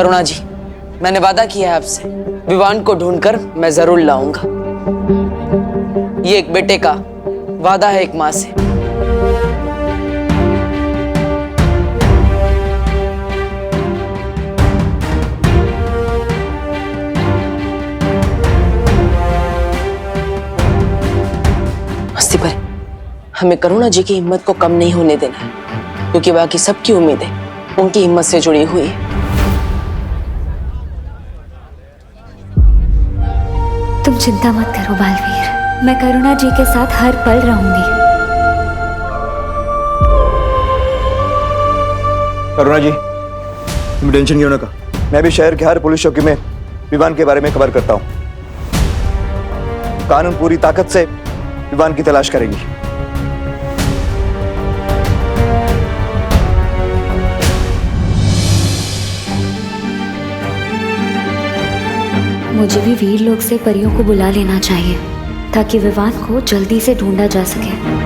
करुणा जी, मैंने वादा किया है आपसे, विवान को ढूंढकर मैं जरूर लाऊंगा। ये एक बेटे का वादा है एक माँ से। मस्ती पर हमें करुणा जी की हिम्मत को कम नहीं होने देना है, क्योंकि बाकी सबकी उम्मीदें उनकी हिम्मत से जुड़ी हुई है। तुम चिंता मत करो बालवीर, मैं करुणा जी के साथ हर पल रहूंगी। करुणा जी, तुम टेंशन क्यों ना का, मैं भी शहर के हर पुलिस चौकी में विवान के बारे में खबर करता हूँ। कानून पूरी ताकत से विवान की तलाश करेगी। मुझे भी वीर लोग से परियों को बुला लेना चाहिए ताकि विवान को जल्दी से ढूंढा जा सके।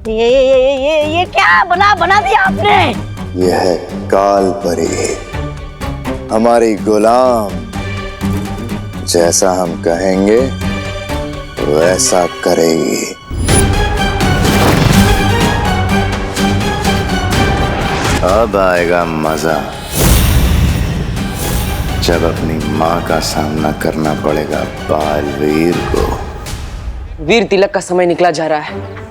ये क्या बना दिया आपने? यह है काल परी, हमारी गुलाम। जैसा हम कहेंगे वैसा करेगी। अब आएगा मजा, जब अपनी माँ का सामना करना पड़ेगा बालवीर को। वीर तिलक का समय निकला जा रहा है।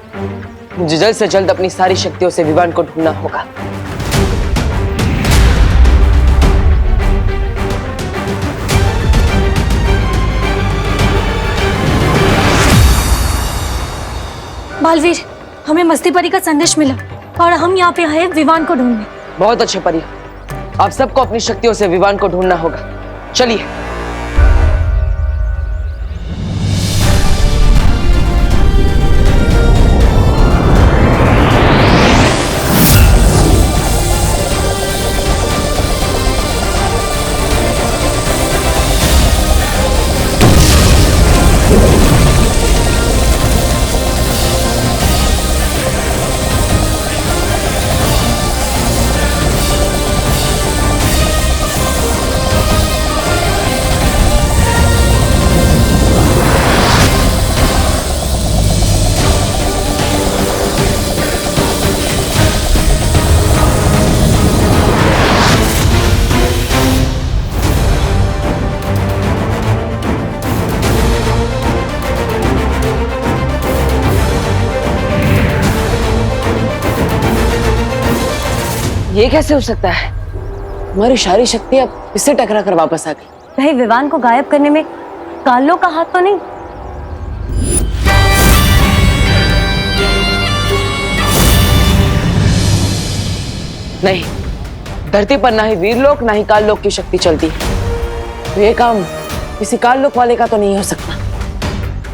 मुझे जल्द से जल्द अपनी सारी शक्तियों से विवान को ढूंढना होगा। बालवीर, हमें मस्ती परी का संदेश मिला और हम यहाँ पे आए विवान को ढूंढने। बहुत अच्छे परी, आप सबको अपनी शक्तियों से विवान को ढूंढना होगा। चलिए। ये कैसे हो सकता है? हमारी सारी शक्ति अब इससे टकरा कर वापस आ गई। कहीं विवान को गायब करने में कालों का हाथ तो नहीं? नहीं, धरती पर ना ही वीरलोक ना ही काललोक की शक्ति चलती है। तो ये काम किसी काललोक वाले का तो नहीं हो सकता,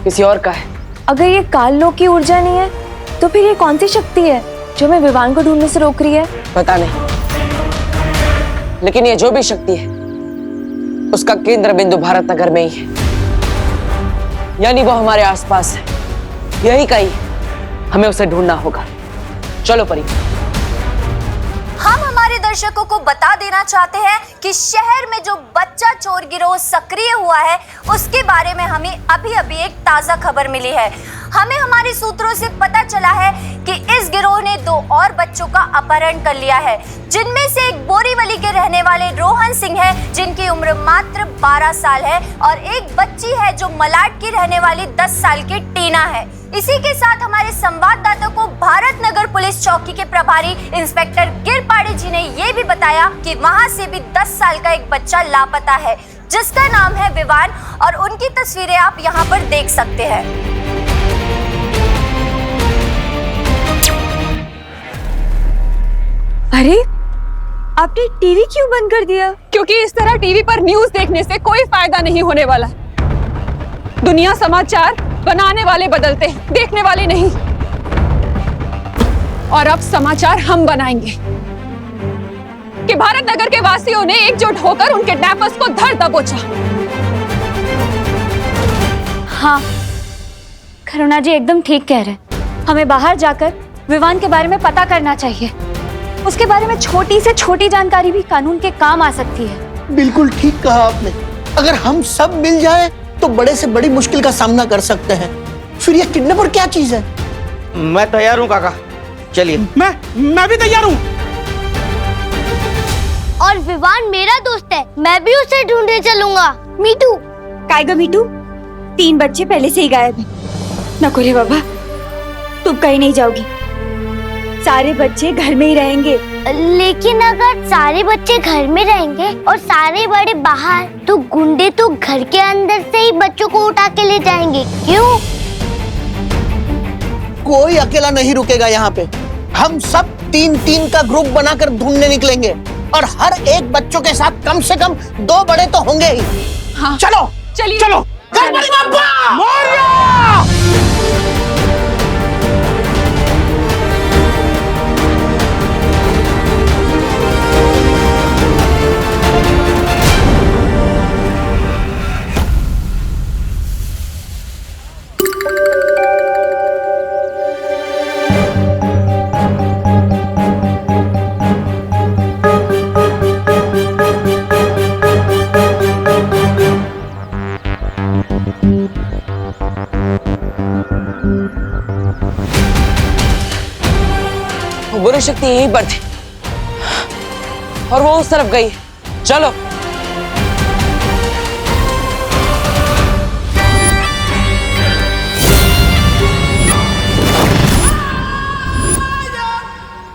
किसी और का है। अगर ये काललोक की ऊर्जा नहीं है तो फिर ये कौन सी शक्ति है जो हमें विवान को ढूंढने से रोक रही है? पता नहीं, लेकिन ये जो भी शक्ति है उसका केंद्र बिंदु भारत नगर में ही है, यानी वो हमारे आसपास है। यही कहीं हमें उसे ढूंढना होगा। चलो परी। हम हमारे दर्शकों को बता देना चाहते हैं कि शहर में जो बच्चा चोर गिरोह सक्रिय हुआ है उसके बारे में हमें अभी अभी एक ताजा खबर मिली है। हमें हमारे सूत्रों से पता चला है कि इस गिरोह ने 2 और बच्चों का अपहरण कर लिया है, जिनमें से एक बोरीवली के रहने वाले रोहन सिंह है जिनकी उम्र मात्र 12 साल है और एक बच्ची है जो मलाड की रहने वाली 10 साल की टीना है। इसी के साथ हमारे संवाददाता को भारत नगर पुलिस चौकी के प्रभारी इंस्पेक्टर गिरपाड़े जी ने ये भी बताया कि वहां से भी 10 साल का एक बच्चा लापता है, जिसका नाम है विवान, और उनकी तस्वीरें आप यहाँ पर देख सकते हैं। अरे आपने टीवी क्यों बंद कर दिया? क्योंकि इस तरह टीवी पर न्यूज़ देखने से कोई फायदा नहीं होने वाला। दुनिया समाचार बनाने वाले बदलते हैं, देखने वाले नहीं। और अब समाचार हम बनाएंगे कि भारत नगर के वासियों ने एकजुट होकर उन किडनैपर्स को धर दबोचा। हाँ, करुणा जी एकदम ठीक कह रहे हैं। हमें बाहर जाकर विवान के बारे में पता करना चाहिए। उसके बारे में छोटी से छोटी जानकारी भी कानून के काम आ सकती है। बिल्कुल ठीक कहा आपने। अगर हम सब मिल जाएं तो बड़े से बड़ी मुश्किल का सामना कर सकते हैं। फिर ये किडनैपर क्या चीज है? मैं तैयार हूँ काका, चलिए। मैं भी तैयार हूँ। और विवान मेरा दोस्त है, मैं भी उसे ढूंढने चलूंगा। मीठू। कायगा मीठू, 3 बच्चे पहले से ही गायब हैं। नकोरे बाबा, तुम कहीं नहीं जाओगी। सारे बच्चे घर में ही रहेंगे। लेकिन अगर सारे बच्चे घर में रहेंगे और सारे बड़े बाहर, तो गुंडे तो घर के अंदर से ही बच्चों को उठा के ले जाएंगे। क्यों? कोई अकेला नहीं रुकेगा यहाँ पे। हम सब 3-3 का ग्रुप बनाकर ढूंढने निकलेंगे और हर एक बच्चों के साथ कम से कम 2 बड़े तो होंगे ही। हाँ, चलो चलिए, चलो। गणपति बप्पा मोरया! बुरी शक्ति यहीं पर थी और वो उस तरफ गई। चलो।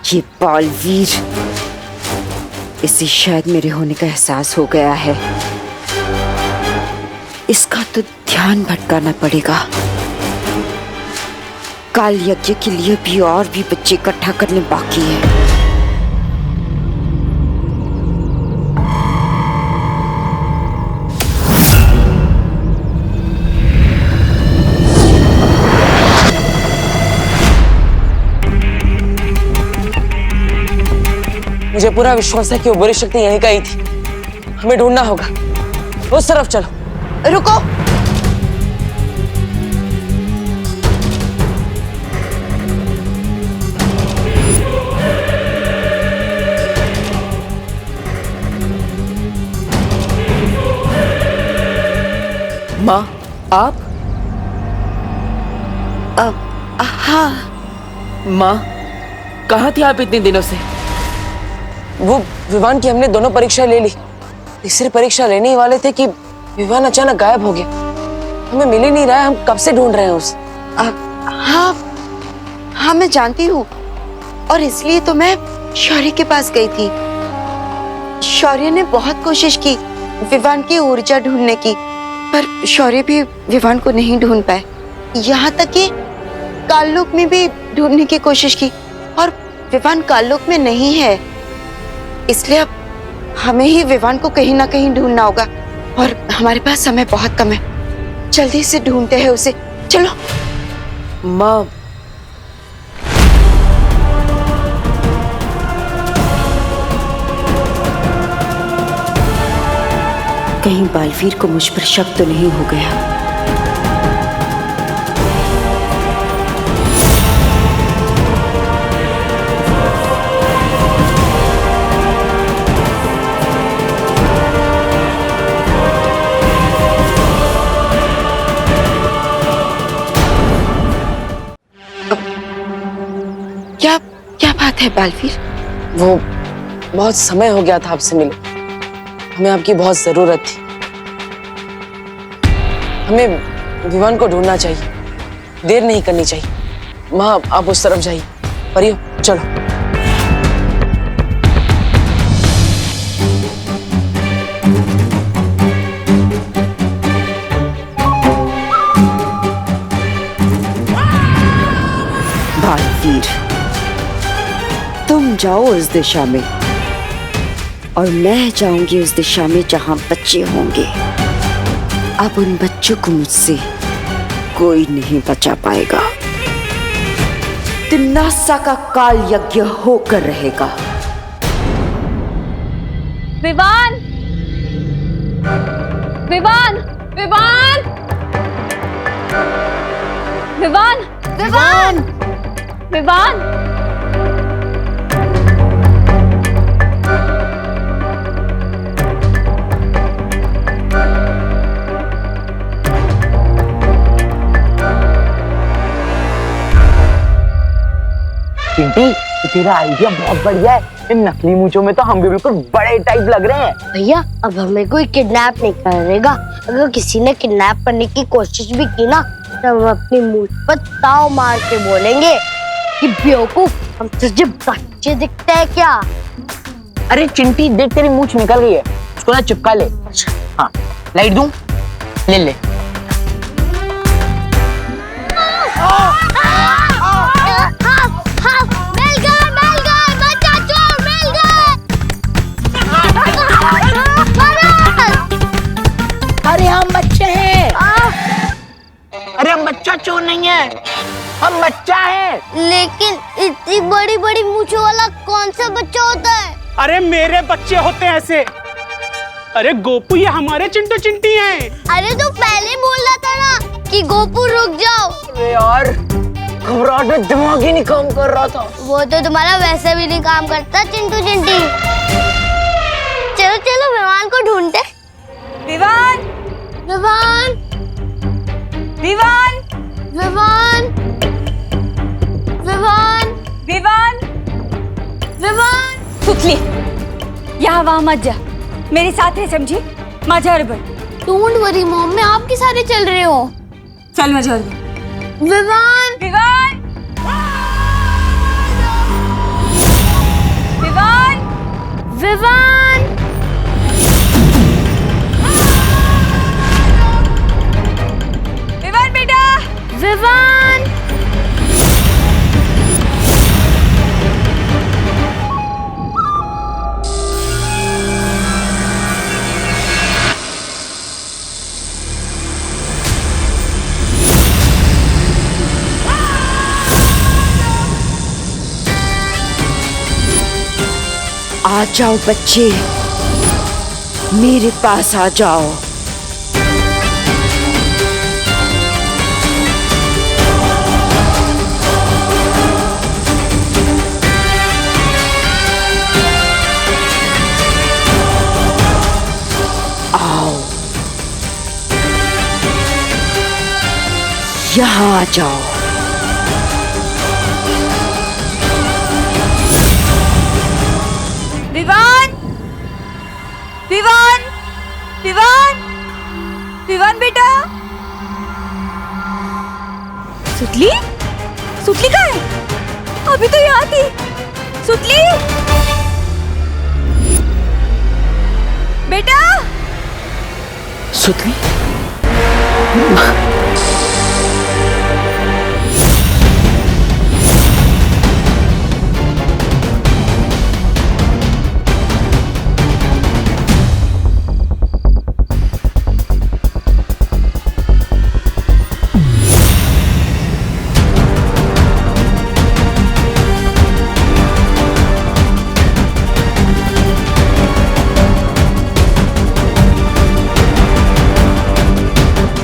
ये बालवीर, इसे शायद मेरे होने का एहसास हो गया है। इसका तो ध्यान भटकाना पड़ेगा। काल यज्ञ के लिए भी और भी बच्चे इकट्ठा करने बाकी है। मुझे पूरा विश्वास है कि वो बुरी शक्ति यहीं का ही थी। हमें ढूंढना होगा। उस तरफ चलो। रुको, माँ, आप? हाँ। माँ, कहाँ थी आप इतने दिनों से? वो विवान की हमने दोनों परीक्षा ले ली। तीसरी परीक्षा लेने ही वाले थे कि विवान अचानक गायब हो गया। हमें मिल ही नहीं रहा है। हम कब से ढूंढ रहे हैं उसे। हाँ, मैं जानती हूँ, और इसलिए तो मैं शौर्य के पास गई थी। शौर्य ने बहुत कोशिश की विवान की ऊर्जा ढूंढने की, पर शौर्य भी विवान को नहीं ढूंढ पाए। यहाँ तक कि काललोक में भी ढूंढने की कोशिश की, और विवान काललोक में नहीं है। इसलिए अब हमें ही विवान को कहीं ना कहीं ढूंढना होगा, और हमारे पास समय बहुत कम है। जल्दी से ढूंढते हैं उसे। चलो। माँ, कहीं बालवीर को मुझ पर शक तो नहीं हो गया। क्या बात है बालवीर? वो बहुत समय हो गया था आपसे मिले। हमें आपकी बहुत जरूरत थी। हमें विवान को ढूंढना चाहिए, देर नहीं करनी चाहिए। माँ, आप उस तरफ जाइए परियों चलो। बालवीर, तुम जाओ उस दिशा में और मैं जाऊंगी उस दिशा में जहां बच्चे होंगे। अब उन बच्चों को मुझसे कोई नहीं बचा पाएगा। तिम्नासा का काल यज्ञ होकर रहेगा। विवान, विवान, विवान, विवान, विवान, विवान। चिंटी, तेरा आइडिया बहुत बढ़िया है। इन नकली मूंछों में तो हम भी बिल्कुल बड़े टाइप लग रहे हैं। भैया अब हमें कोई किडनैप नहीं करेगा। अगर किसी ने किडनैप करने की कोशिश भी की ना तो हम अपनी मूंछ पर ताव मार के बोलेंगे कि बेवकूफ, हम तुझे बच्चे दिखते हैं क्या? अरे चिंटी देख, तेरी मूंछ निकल गई है, उसको ना चिपका ले। हाँ, लाइट दूं? ले ले। अरे हम बच्चे हैं। अरे हम बच्चा चोर नहीं है, हम बच्चा है। लेकिन इतनी बड़ी बड़ी मूंछों वाला कौन सा बच्चा होता है? अरे मेरे बच्चे होते हैं ऐसे। अरे गोपू, ये हमारे चिंटू चिंटी हैं। अरे तो पहले बोल रहा था ना कि गोपू रुक जाओ। अरे यार, घबराहट में दिमाग ही नहीं काम कर रहा था। वो तो तुम्हारा वैसे भी नहीं काम करता चिंटू चिंटी। चलो चलो विवान को ढूंढते। विवान, विवान, विवान, विवान, विवान, विवान, विवान। सुतली, यहाँ वहाँ मत जा, मेरे साथ है, समझी? माझ्या बरोबर। डोंट वरी मॉम, मैं आपके सारे चल रहे हो। चल माझ्या बरोबर। विवान, विवान, विवान, विवान, विवान बेटा, विवान। आ जाओ बच्चे, मेरे पास आ जाओ। आओ, यहाँ आ जाओ। विवान, विवान, विवान, विवान बेटा। सुतली, सुतली कहाँ है? अभी तो यहाँ थी। सुतली, बेटा। सुतली,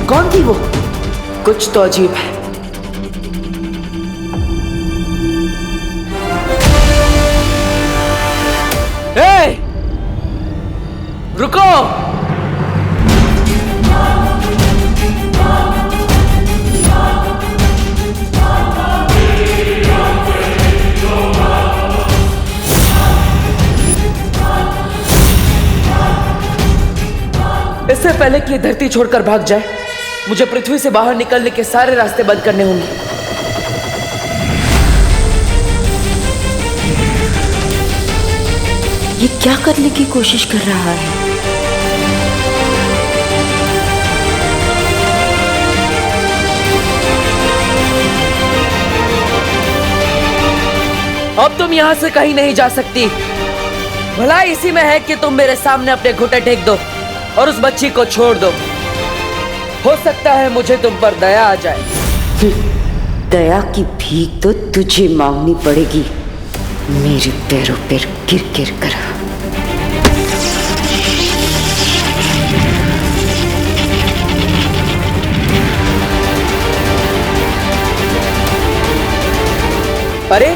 कौन थी वो? कुछ तो अजीब है। ए, रुको। इससे पहले कि ये धरती छोड़कर भाग जाए, मुझे पृथ्वी से बाहर निकलने के सारे रास्ते बंद करने होंगे। क्या करने की कोशिश कर रहा है? अब तुम यहाँ से कहीं नहीं जा सकती। भला इसी में है कि तुम मेरे सामने अपने घुटने टेक दो और उस बच्ची को छोड़ दो। हो सकता है मुझे तुम पर दया आ जाए। दया की भीख तो तुझे मांगनी पड़ेगी, मेरे पैरों पर गिर गिर कर। अरे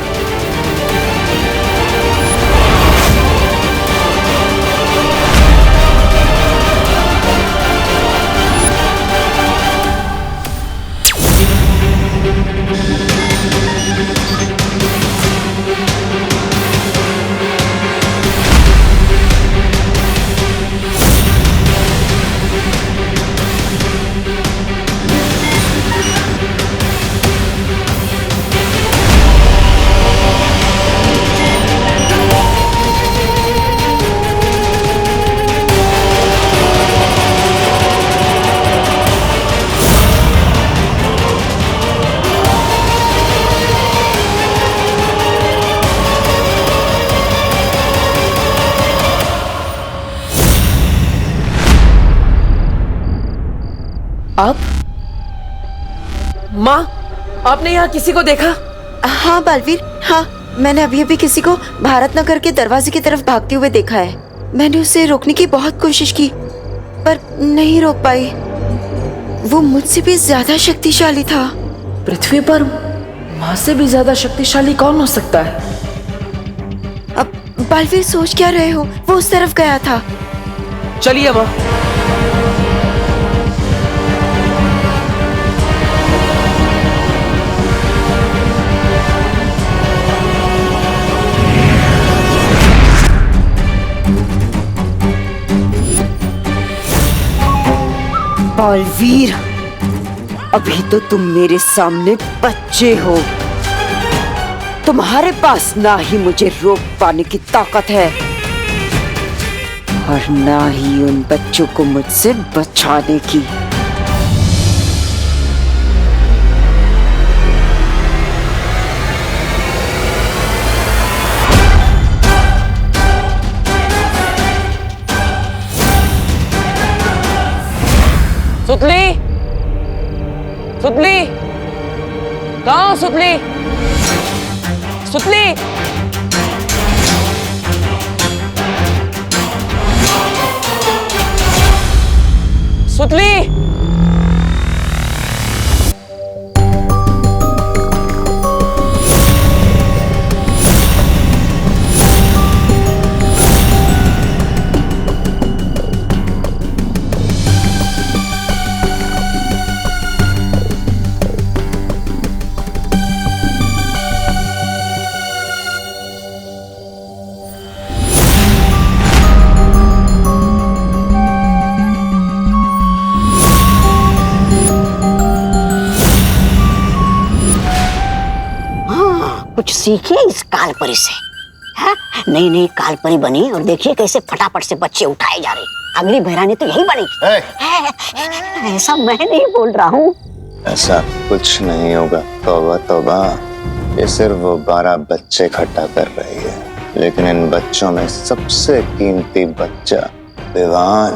आप माँ, आपने यहाँ किसी को देखा? हाँ बालवीर, हाँ, मैंने अभी अभी किसी को भारत नगर के दरवाजे की तरफ भागते हुए देखा है। मैंने उसे रोकने की बहुत कोशिश की पर नहीं रोक पाई। वो मुझसे भी ज्यादा शक्तिशाली था। पृथ्वी पर माँ से भी ज्यादा शक्तिशाली कौन हो सकता है? अब बालवीर सोच क्या रहे हो? वो उस तरफ गया था। चलिए माँ। बालवीर, अभी तो तुम मेरे सामने बच्चे हो। तुम्हारे पास ना ही मुझे रोक पाने की ताकत है और ना ही उन बच्चों को मुझसे बचाने की। सुतली, सुतली, कहाँ हो सुतली? सुतली, सुतली, कुछ सीखिए इस कालपरी से। हाँ? नई नई कालपरी बनी और देखिए कैसे फटाफट से बच्चे उठाए जा रहे। अगली बहरानी तो यही बनेगी। ऐसा मैं नहीं बोल रहा हूँ। ऐसा कुछ नहीं होगा। तौबा तौबा, ये सिर्फ वो 12 बच्चे इकट्ठा कर रही है, लेकिन इन बच्चों में सबसे कीमती बच्चा विवान,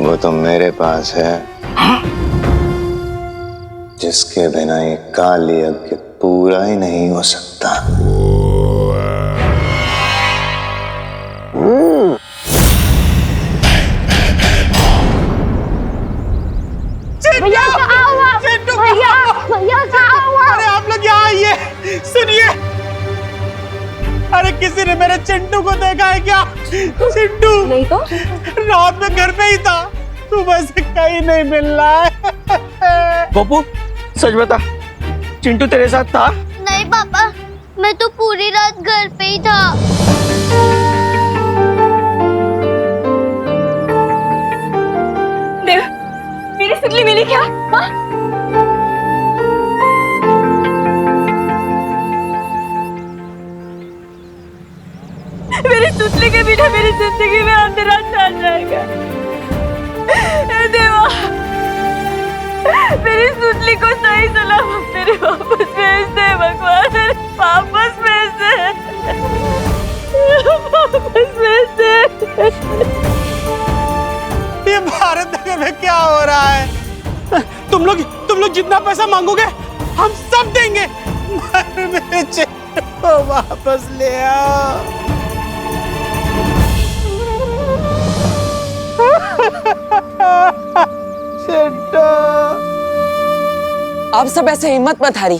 वो तो मेरे पास है, जिसके बिना ये काली यज्ञ पूरा ही नहीं हो सकता। भैया कहाँ हुआ? भैया कहाँ हुआ? अरे आप लोग यहाँ आइए, सुनिए। अरे किसी ने मेरे चिंटू को देखा है क्या? चिंटू नहीं तो रात में घर पे ही था, सुबह से कहीं नहीं मिल रहा है। पप्पू, सच बता, चिंटू तेरे साथ था? नहीं पापा, मैं तो पूरी रात घर पे ही था। देव, मेरी सुतली मिली क्या? हाँ? मेरी सुतली मेरी जिंदगी में अंधेरा छा जाएगा। हे देवा, मेरी सुतली को सही सलामत मेरे वापस भेज दे भगवान, वापस भेज दे, वापस भेज दे। ये भारत नगर में क्या हो रहा है? तुम लोग जितना पैसा मांगोगे हम सब देंगे, मगर मेरे चिंटू को वापस ले आओ। चिंटू, आप सब ऐसे हिम्मत मत हारी।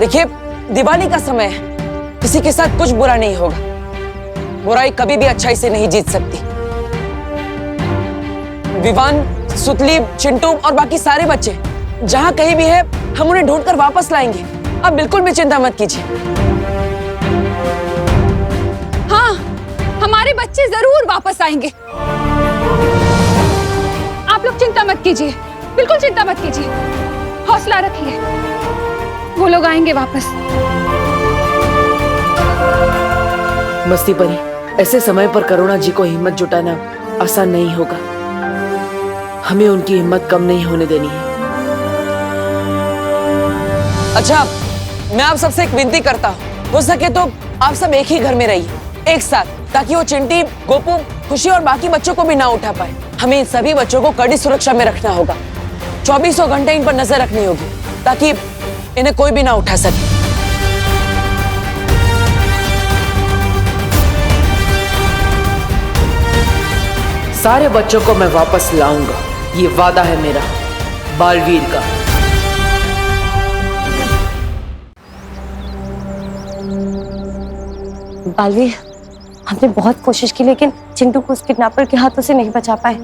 देखिए, दिवाली का समय है, किसी के साथ कुछ बुरा नहीं होगा। बुराई कभी भी अच्छाई से नहीं जीत सकती। विवान, सुतली, चिंटू और बाकी सारे बच्चे जहां कहीं भी है, हम उन्हें ढूंढकर वापस लाएंगे। आप बिल्कुल भी चिंता मत कीजिए। हाँ, हमारे बच्चे जरूर वापस आएंगे। आप लोग चिंता मत कीजिए, बिल्कुल चिंता मत कीजिए, हौसला रखिए, वो लोग आएंगे वापस। मस्ती परी, ऐसे समय पर करुणा जी को हिम्मत जुटाना आसान नहीं होगा। हमें उनकी हिम्मत कम नहीं होने देनी है। अच्छा, मैं आप सबसे एक विनती करता हूँ, हो सके तो आप सब एक ही घर में रहिए, एक साथ, ताकि वो चिंटी, गोपू, खुशी और बाकी बच्चों को भी ना उठा पाए। हमें इन सभी बच्चों को कड़ी सुरक्षा में रखना होगा। 24 घंटे इन पर नजर रखनी होगी, ताकि इन्हें कोई भी ना उठा सके। सारे बच्चों को मैं वापस लाऊंगा, ये वादा है मेरा बालवीर का। बालवीर, हमने बहुत कोशिश की, लेकिन चिंटू को उस किडनैपर के हाथों से नहीं बचा पाए।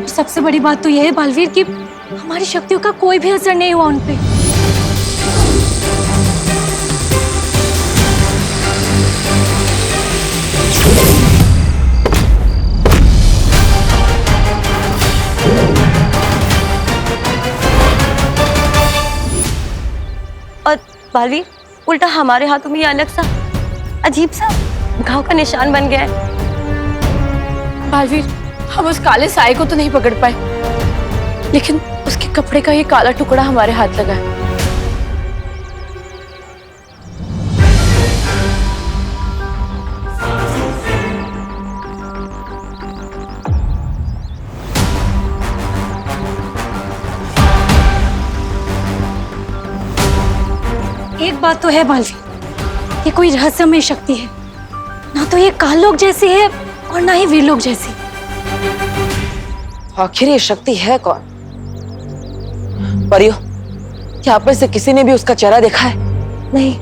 सबसे बड़ी बात तो यह है बालवीर कि हमारी शक्तियों का कोई भी असर नहीं हुआ उन पे। और बालवीर, उल्टा हमारे हाथों में ये अलग सा अजीब सा घाव का निशान बन गया है। बालवीर, हम उस काले साए को तो नहीं पकड़ पाए, लेकिन उसके कपड़े का ये काला टुकड़ा हमारे हाथ लगा है। एक बात तो है बालवीर, ये कोई रहस्यमय शक्ति है, ना तो ये काल लोग जैसी है और ना ही वीर लोग जैसी। आखिर ये शक्ति है कौन? परियो, क्या आप में से किसी ने भी उसका चेहरा देखा है? नहीं।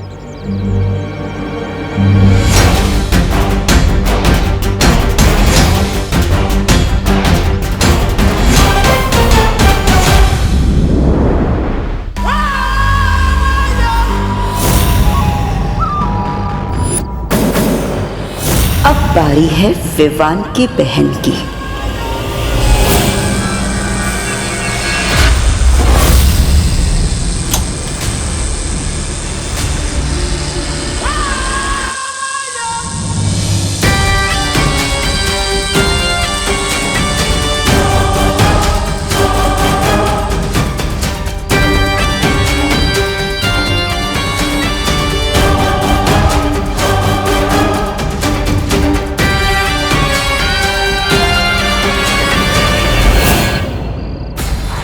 अब बारी है विवान की बहन की।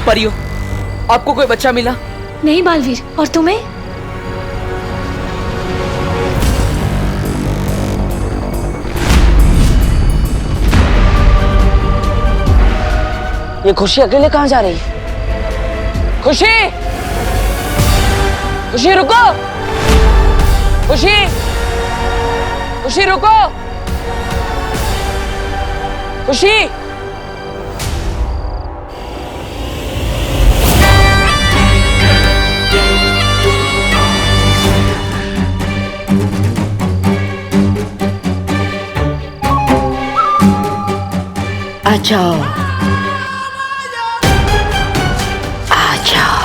परियो, आपको कोई बच्चा मिला? नहीं बालवीर, और तुम्हें? ये खुशी अकेले कहाँ जा रही है? खुशी, खुशी रुको, खुशी, खुशी रुको, खुशी। आ जाओ, आ जाओ।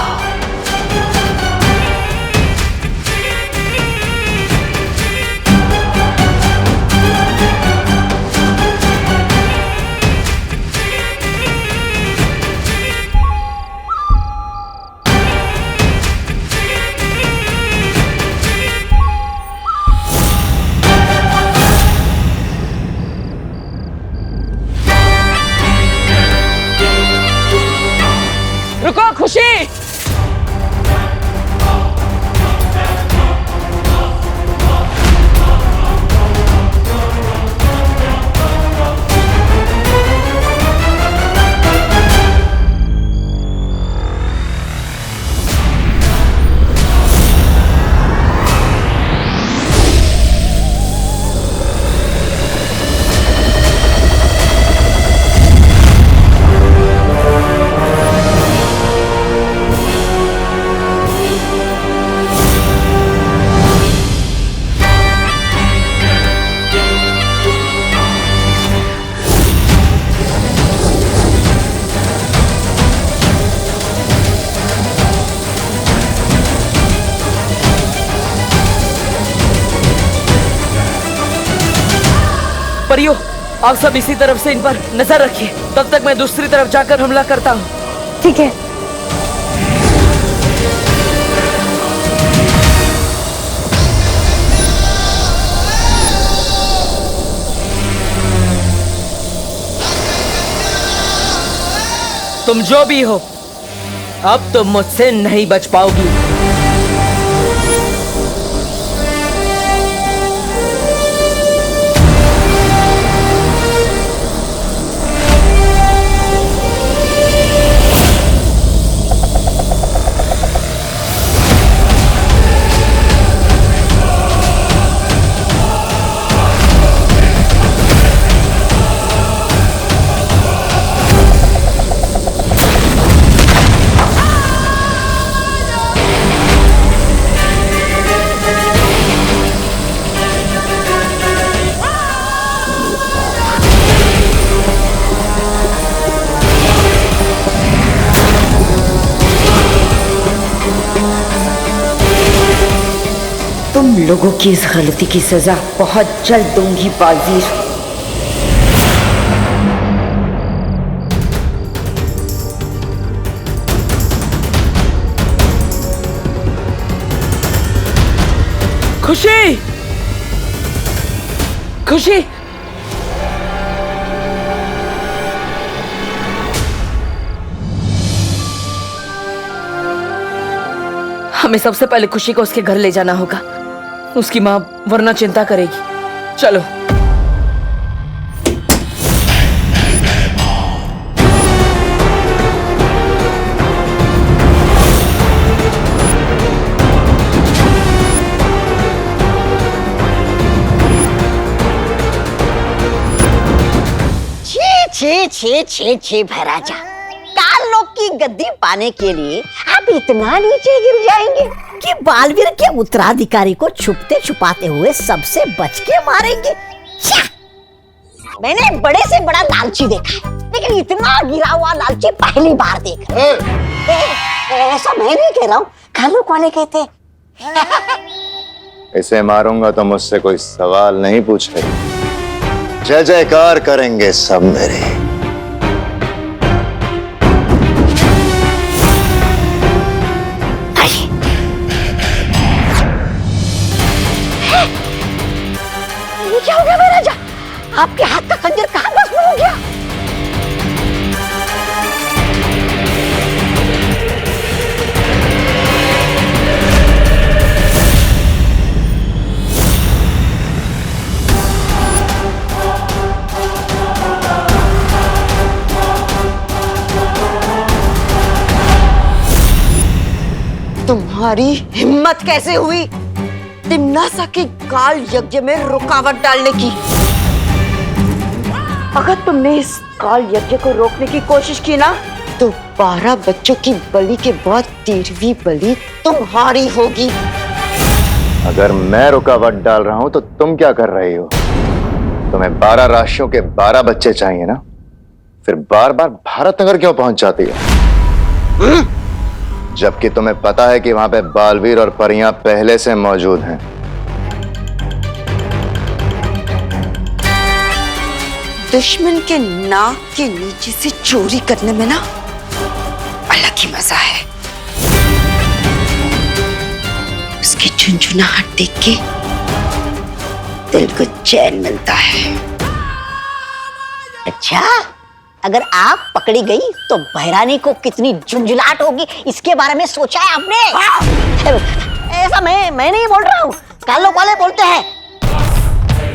परियो, आप सब इसी तरफ से इन पर नजर रखिए, तब तक मैं दूसरी तरफ जाकर हमला करता हूँ। ठीक है। तुम जो भी हो, अब तुम मुझसे नहीं बच पाओगी। तुम लोगों की इस गलती की सजा बहुत जल्द दूंगी बालवीर। खुशी, खुशी, हमें सबसे पहले खुशी को उसके घर ले जाना होगा। उसकी माँ वरना चिंता करेगी। चलो। छे भैराजा, काल लोग की गद्दी पाने के लिए आप इतना नीचे गिर जाएंगे कि बालवीर के उत्तराधिकारी को छुपते छुपाते हुए सबसे बच के मारेंगे। मैंने बड़े से बड़ा लालची देखा है, लेकिन इतना गिरा हुआ लालची पहली बार देख रहा हूं। ऐसा मैं नहीं कह रहा हूँ, कालू वाले कहते। इसे मारूंगा तो मुझसे कोई सवाल नहीं पूछे, जय जयकार करेंगे सब मेरे। क्या हो गया महाराजा? आपके हाथ का खंजर कहां भस्म हो गया? तुम्हारी हिम्मत कैसे हुई तिम्नासा के काल यज्ञ में रुकावट डालने की? अगर तुमने इस काल यज्ञ को रोकने की कोशिश की ना, तो 12 बच्चों की बलि के बाद 13वीं बलि तुम्हारी होगी। अगर मैं रुकावट डाल रहा हूं तो तुम क्या कर रही हो? तुम्हें 12 राशियों के 12 बच्चे चाहिए ना, फिर बार बार भारत नगर क्यों पहुंच जाती है? जबकि तुम्हें पता है कि वहां पे बालवीर और परियां पहले से मौजूद हैं। दुश्मन के नाक के नीचे से चोरी करने में ना अलग ही मजा है। उसकी झुनझुनाहट देख के दिल को चैन मिलता है। अच्छा, अगर आप पकड़ी गई तो बहरानी को कितनी झुंझुलाहट होगी, इसके बारे में सोचा है आपने? ऐसा मैं नहीं बोल रहा हूँ, कालों वाले बोलते हैं।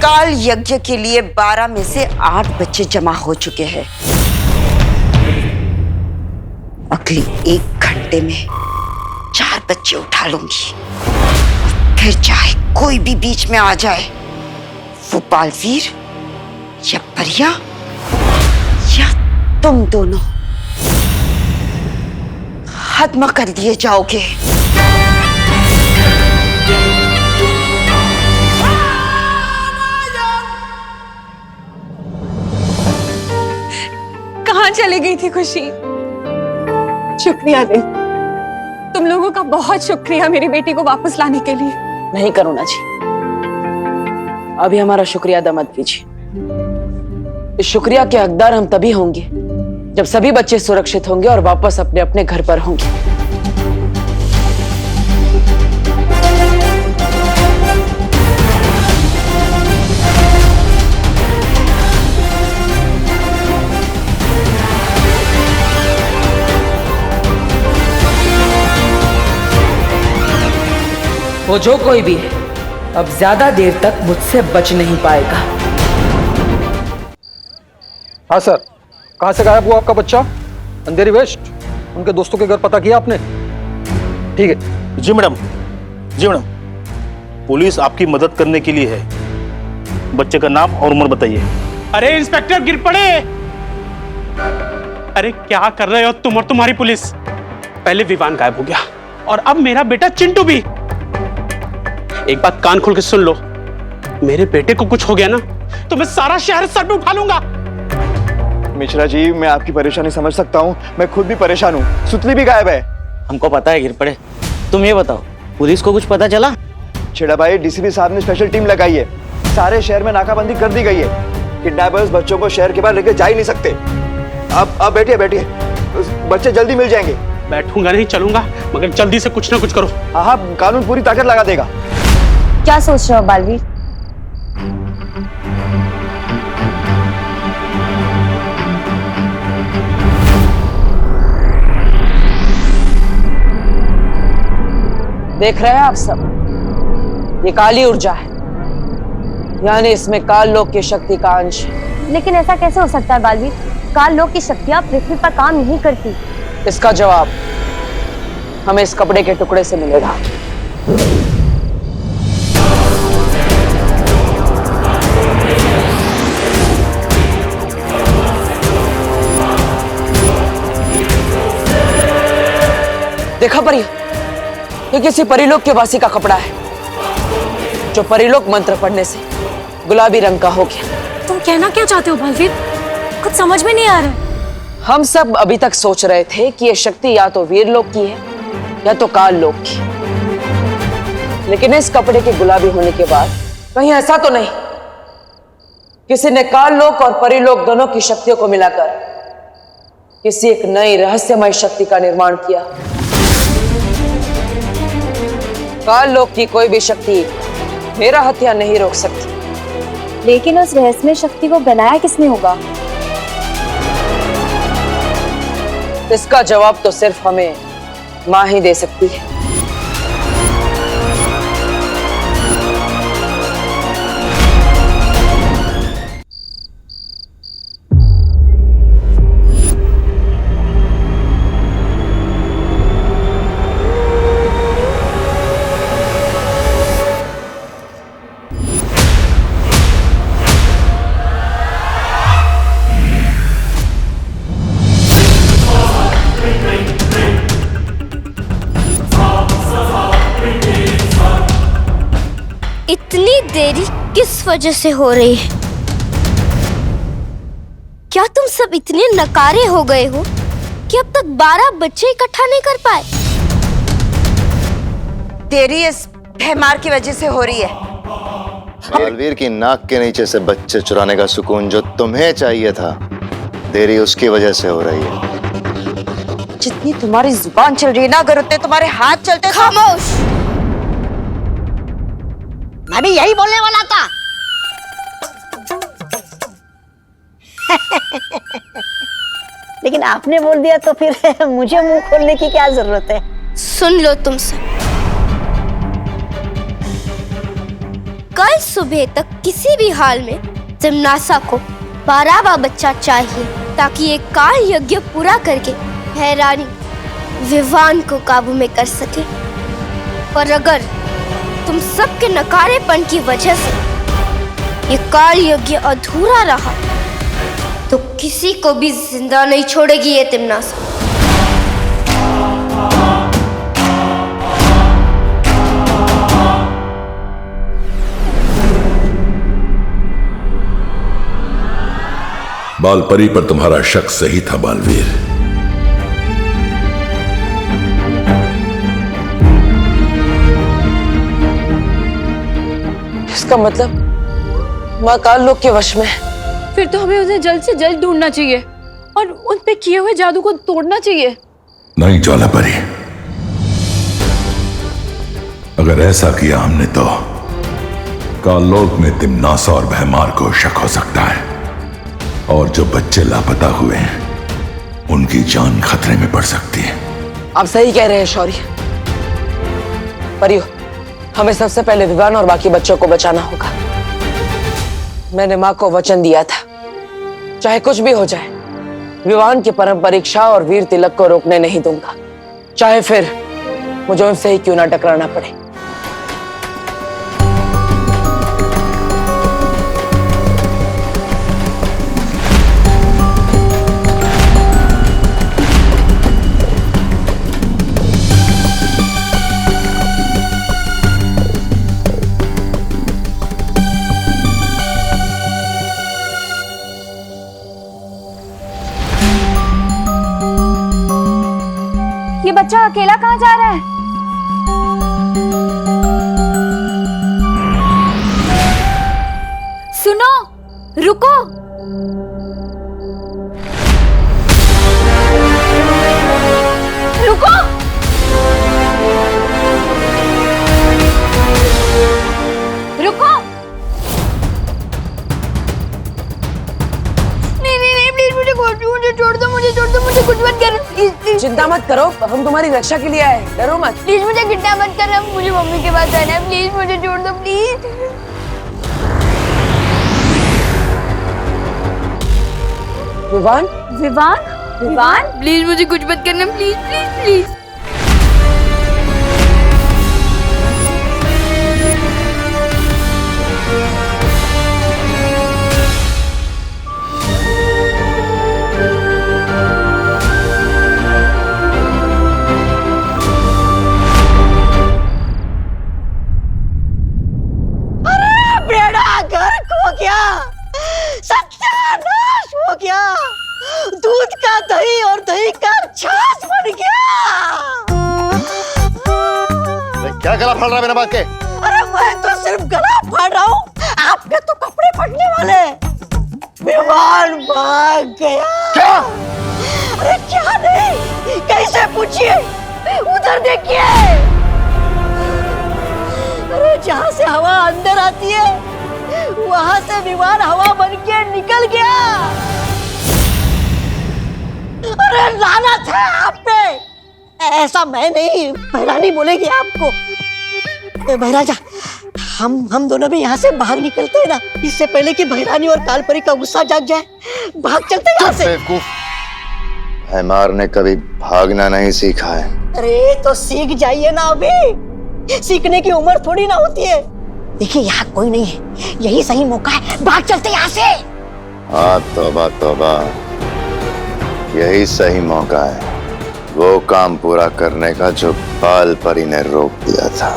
काल यज्ञ के लिए 12 में से 8 बच्चे जमा हो चुके हैं। अगले 1 घंटे में 4 बच्चे उठा लूंगी, फिर चाहे कोई भी बीच में आ जाए, वो बालवीर या परिया या तुम दोनों खत्म कर दिए जाओगे। कहाँ चली गई थी खुशी? शुक्रिया दे, तुम लोगों का बहुत शुक्रिया मेरी बेटी को वापस लाने के लिए। नहीं करुणा जी, अभी हमारा शुक्रिया अदा मत कीजिए। इस शुक्रिया के हकदार हम तभी होंगे जब सभी बच्चे सुरक्षित होंगे और वापस अपने अपने घर पर होंगे। वो जो कोई भी है अब ज्यादा देर तक मुझसे बच नहीं पाएगा। हाँ सर, कहाँ से गायब हुआ आपका बच्चा? अंधेरी वेस्ट, उनके दोस्तों के घर पता किया आपने? ठीक है। जी मैडम, जी मैडम, पुलिस आपकी मदद करने के लिए है। बच्चे का नाम और उम्र बताइए। अरे इंस्पेक्टर गिर पड़े। अरे क्या कर रहे हो तुम और तुम्हारी पुलिस? पहले विवान गायब हो गया और अब मेरा बेटा चिंटू भी। एक बात कान खोल के सुन लो, मेरे बेटे को कुछ हो गया ना तो मैं सारा शहर सर पे उठा लूंगा। मिश्रा जी, मैं आपकी परेशानी समझ सकता हूँ, मैं खुद भी परेशान हूँ। सुतली भी गायब है। हमको पता है गिर पड़े। तुम ये बताओ, पुलिस को कुछ पता चला? छेड़ा भाई, डीसीपी साहब ने स्पेशल टीम लगाई है, सारे शहर में नाकाबंदी कर दी गई है। किडनैपर्स बच्चों को शहर के बाहर लेके जा ही नहीं सकते। आप बैठिए बैठिए, बच्चे जल्दी मिल जाएंगे। बैठूंगा नहीं, चलूंगा, मगर जल्दी से कुछ ना कुछ करो। हाँ, कानून पूरी ताकत लगा देगा। क्या सोच रहे हो बालवीर? देख रहे हैं आप सब, ये काली ऊर्जा है, यानी इसमें काल लोक की शक्ति का अंश है। लेकिन ऐसा कैसे हो सकता है बालवीर? काल लोक की शक्तियां पृथ्वी पर काम नहीं करती। इसका जवाब हमें इस कपड़े के टुकड़े से मिलेगा। देखा परियों, ये किसी परिलोक के वासी का कपड़ा है जो परिलोक मंत्र पढ़ने से गुलाबी रंग का हो गया। तुम कहना क्या चाहते हो बालवीर? कुछ समझ में नहीं आ रहा। हम सब अभी तक सोच रहे थे कि ये शक्ति या तो वीरलोक की है या तो काल लोक की, लेकिन इस कपड़े के गुलाबी होने के बाद कहीं ऐसा तो नहीं किसी ने काल लोक और परिलोक दोनों की शक्तियों को मिलाकर किसी एक नई रहस्यमय शक्ति का निर्माण किया। काल लोक की कोई भी शक्ति मेरा हत्या नहीं रोक सकती। लेकिन उस रहस्यमय शक्ति को बनाया किसने होगा? इसका जवाब तो सिर्फ हमें मां ही दे सकती है। इतनी देरी किस वजह से हो रही है? क्या तुम सब इतने नकारे हो गए हो कि अब तक 12 बच्चे इकट्ठा नहीं कर पाए? देरी इस भैमार की वजह से हो रही है। बालवीर की नाक के नीचे से बच्चे चुराने का सुकून जो तुम्हें चाहिए था, देरी उसकी वजह से हो रही है। जितनी तुम्हारी जुबान चल रही है ना, अगर उतने तुम्हारे हाथ चलते। खामोश! मैं भी यही बोलने वाला था। लेकिन आपने बोल दिया तो फिर मुझे मुंह खोलने की क्या जरूरत है? सुन लो तुम सब, कल सुबह तक किसी भी हाल में तिमनासा को 12वां बच्चा चाहिए ताकि ये काल यज्ञ पूरा करके हैरानी विवान को काबू में कर सके। और अगर तुम सबके नकारेपन की वजह से ये काल यज्ञ अधूरा रहा तो किसी को भी जिंदा नहीं छोड़ेगी ये तिमनासा। बालपरी पर तुम्हारा शक सही था बालवीर। इसका मतलब माँ काल लोग के वश में। फिर तो हमें उन्हें जल्द से जल्द ढूंढना चाहिए और उन पे किए हुए जादू को तोड़ना चाहिए। नहीं ज्वाला परी, अगर ऐसा किया हमने तो काललोक में तिमनासा और भैमार को शक हो सकता है, और जो बच्चे लापता हुए हैं उनकी जान खतरे में पड़ सकती है। आप सही कह रहे हैं शौर्य। परियो, हमें सबसे पहले विवान और बाकी बच्चों को बचाना होगा। मैंने माँ को वचन दिया था, चाहे कुछ भी हो जाए, विवान की परम परीक्षा और वीर तिलक को रोकने नहीं दूंगा, चाहे फिर मुझे उनसे ही क्यों ना टकराना पड़े। ये बच्चा अकेला कहाँ जा रहा है? सुनो, रुको। रुको। रुको। नहीं प्लीज मुझे छोड़ दो, मुझे कुछ मत करो प्लीज। चिंता मत करो, हम तुम्हारी रक्षा के लिए आए हैं, डरो मत। प्लीज मुझे किडनैप मत करना, मुझे मम्मी के पास जाना है, प्लीज मुझे छोड़ दो प्लीज। विवान, विवान, विवान, प्लीज मुझे कुछ मत करना, प्लीज प्लीज प्लीज। घर खो गया, सत्यानाश हो गया, दूध का दही और दही का छाछ बन गया। क्या गला फाड़ रहा है मेरा बात के? अरे मैं तो सिर्फ गला फाड़ रहा हूँ, आपके तो कपड़े फटने वाले। विवान भाग गया। क्या? अरे क्या नहीं, कैसे पूछिए, उधर देखिए। अरे जहाँ से हवा अंदर आती है वहां से विमान हवा बन के निकल गया। अरे लानत है आप पे। ऐसा मैं नहीं, भैरानी बोलेगी आपको। भैराजा, हम दोनों भी यहाँ से बाहर निकलते हैं ना, इससे पहले कि भैरानी और कालपरी का गुस्सा जाग जाए। भाग चलते हैं यहाँ से। भैमार ने कभी भागना नहीं सीखा है। अरे तो सीख जाइए ना, अभी सीखने की उम्र थोड़ी ना होती है। देखिए यहाँ कोई नहीं है, यही सही मौका है, भाग चलते यहाँ से। हाँ तौबा तौबा, यही सही मौका है वो काम पूरा करने का जो बाल परी ने रोक दिया था।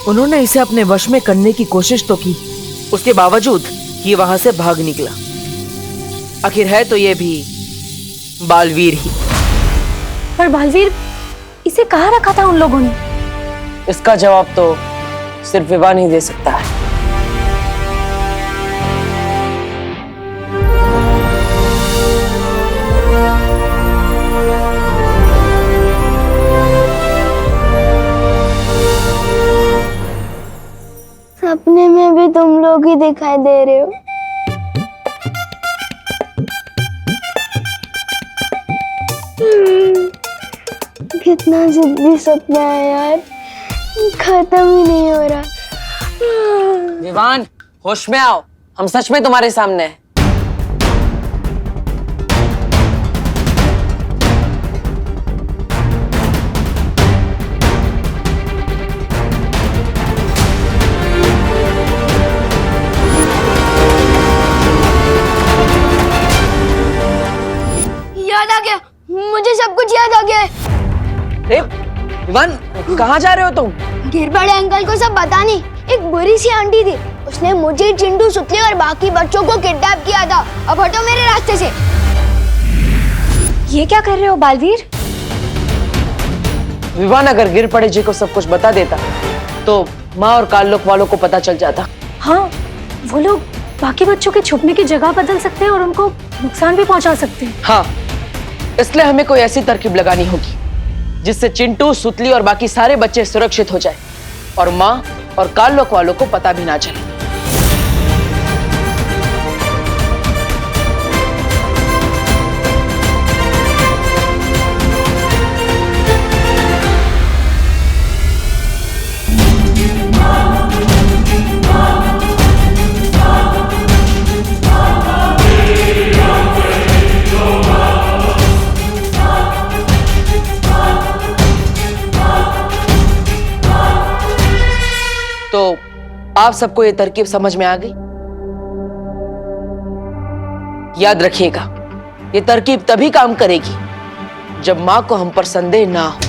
उन्होंने इसे अपने वश में करने की कोशिश तो की, उसके बावजूद ये वहां से भाग निकला। आखिर है तो ये भी बालवीर ही। पर बालवीर इसे कहाँ रखा था उन लोगों ने? इसका जवाब तो सिर्फ विवान ही दे सकता है। सपने में भी तुम लोग ही दिखाई दे रहे हो। कितना जिद्दी सपना है यार, खत्म ही नहीं हो रहा। विवान, होश में आओ, हम सच में तुम्हारे सामने हैं। याद आ गया, मुझे सब कुछ याद आ गया। विवान, कहाँ जा रहे हो तुम? गिर बड़े अंकल को सब बता नहीं, एक बुरी सी आंटी थी, उसने मुझे, चिंटू, सुतली और बाकी बच्चों को किडनैप किया था। अब हटो मेरे रास्ते से। ये क्या कर रहे हो बालवीर? विवान अगर गिर पड़े जी को सब कुछ बता देता तो माँ और काल्लोक वालों को पता चल जाता। हाँ, वो लोग बाकी बच्चों के छुपने की जगह बदल सकते हैं और उनको नुकसान भी पहुंचा सकते हैं। हाँ, इसलिए हमें कोई ऐसी तरकीब लगानी होगी जिससे चिंटू, सुतली और बाकी सारे बच्चे सुरक्षित हो जाए और माँ और काल्लोक वालों को पता भी ना चले। तो आप सबको ये तरकीब समझ में आ गई? याद रखिएगा, ये तरकीब तभी काम करेगी जब मां को हम पर संदेह ना हो।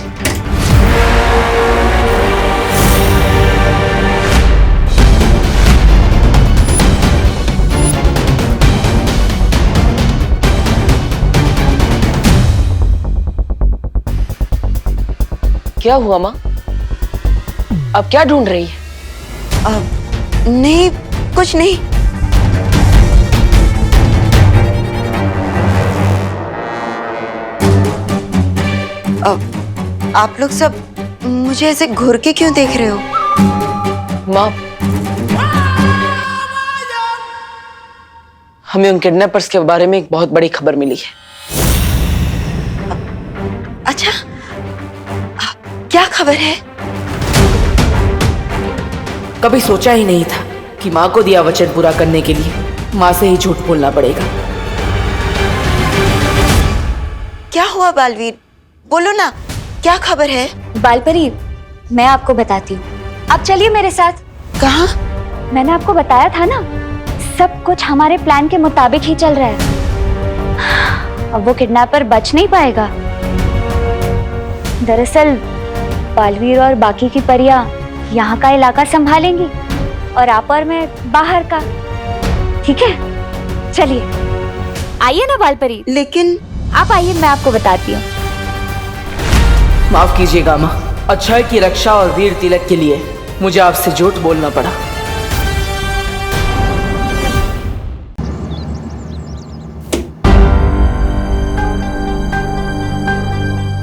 क्या हुआ मां? अब क्या ढूंढ रही है? नहीं, कुछ नहीं। आप लोग सब मुझे ऐसे घूर के क्यों देख रहे हो? माँ, हमें उन किडनैपर्स के बारे में एक बहुत बड़ी खबर मिली है। अच्छा, क्या खबर है? कभी सोचा ही नहीं था कि माँ को दिया वचन पूरा करने के लिए माँ से ही झूठ बोलना पड़ेगा। क्या हुआ बालवीर? बोलो ना, क्या खबर है? बालपरी, मैं आपको बताती हूँ। आप चलिए मेरे साथ। कहाँ? मैंने आपको बताया था ना, सब कुछ हमारे प्लान के मुताबिक ही चल रहा है। अब वो किडनैपर बच नहीं पाएगा। दरअसल बालवीर और बाकी की परियां यहाँ का इलाका संभालेंगी और आप और मैं बाहर का। ठीक है, चलिए आइए ना बालपरी। लेकिन आप आइए, मैं आपको बताती हूँ। माफ कीजिएगा माँ, अच्छाई की रक्षा और वीर तिलक के लिए मुझे आपसे झूठ बोलना पड़ा।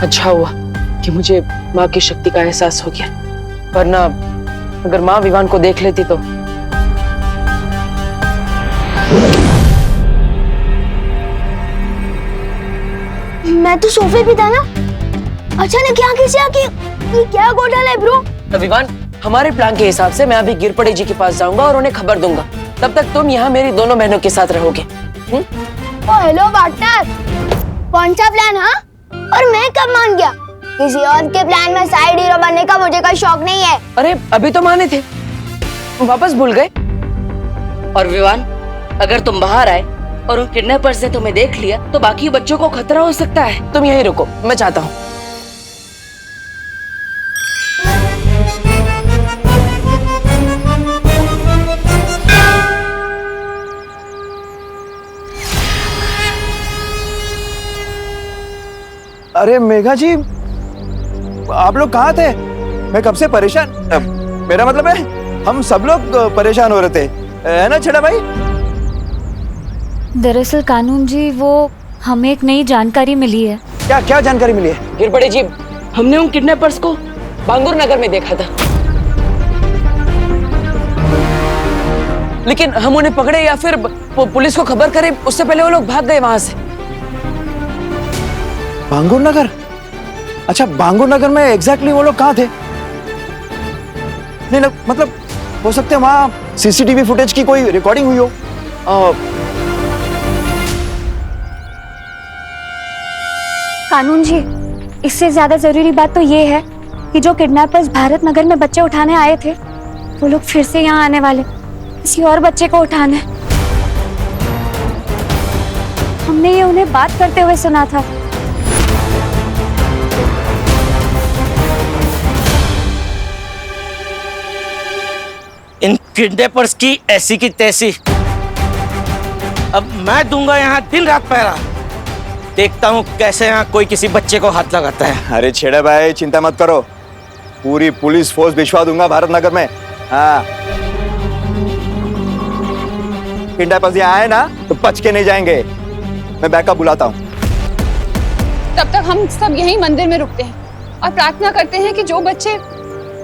अच्छा हुआ कि मुझे माँ की शक्ति का एहसास हो गया, वरना अगर माँ विवान को देख लेती तो। मैं तो सोफे पे था ना, अचानक यहाँ कैसे आके? ये क्या घोटाला है ब्रो? विवान, हमारे प्लान के हिसाब से मैं अभी गिरपड़े जी के पास जाऊंगा और उन्हें खबर दूंगा। तब तक तुम यहाँ मेरी दोनों बहनों के साथ रहोगे। हेलो पार्टनर, कौन सा प्लान? हाँ, और मैं कब मान गया? किसी और के प्लान में साइड हीरो बनने का मुझे कोई शौक नहीं है। अरे अभी तो माने थे, वापस भूल गए। और विवान, अगर तुम बाहर आए और उन किडनैपर्स ने तुम्हें देख लिया तो बाकी बच्चों को खतरा हो सकता है। तुम यहीं रुको, मैं चाहता हूँ। अरे मेघा जी, आप लोग कहाँ थे? मैं कब से परेशान, मेरा मतलब है हम सब लोग परेशान हो रहे थे, है ना छड़ा भाई? दरअसल कानून जी, वो हमें एक नई जानकारी मिली है। क्या क्या जानकारी मिली है? गिरपड़े जी, हमने उन किडनैपर्स को बांगुर नगर में देखा था, लेकिन हम उन्हें पकड़े या फिर पुलिस को खबर करें उससे पहले वो लोग भाग गए वहां से। बांगुर नगर? अच्छा, बांगुर नगर में एग्जैक्टली वो लोग कहाँ थे? नहीं, मतलब हो सकते हैं वहां सीसीटीवी फुटेज की कोई रिकॉर्डिंग हुई हो। कानून जी, इससे ज्यादा जरूरी बात तो ये है कि जो किडनैपर्स भारत नगर में बच्चे उठाने आए थे, वो लोग फिर से यहाँ आने वाले किसी और बच्चे को उठाने। हमने ये उन्हें बात करते हुए सुना था। इन किडनैपर्स की ऐसी की तैसी। अब मैं दूंगा यहाँ दिन रात पहरा। देखता हूँ कैसे यहाँ कोई किसी बच्चे को हाथ लगाता है। अरे छेड़े भाई चिंता मत करो, पूरी पुलिस फोर्स भिजवा दूंगा भारत नगर में। हाँ किडनैपर्स यहाँ आए ना तो बच के नहीं जाएंगे। मैं बैकअप बुलाता हूँ। तब तक हम सब यहीं मंदिर में रुकते हैं और प्रार्थना करते हैं कि जो बच्चे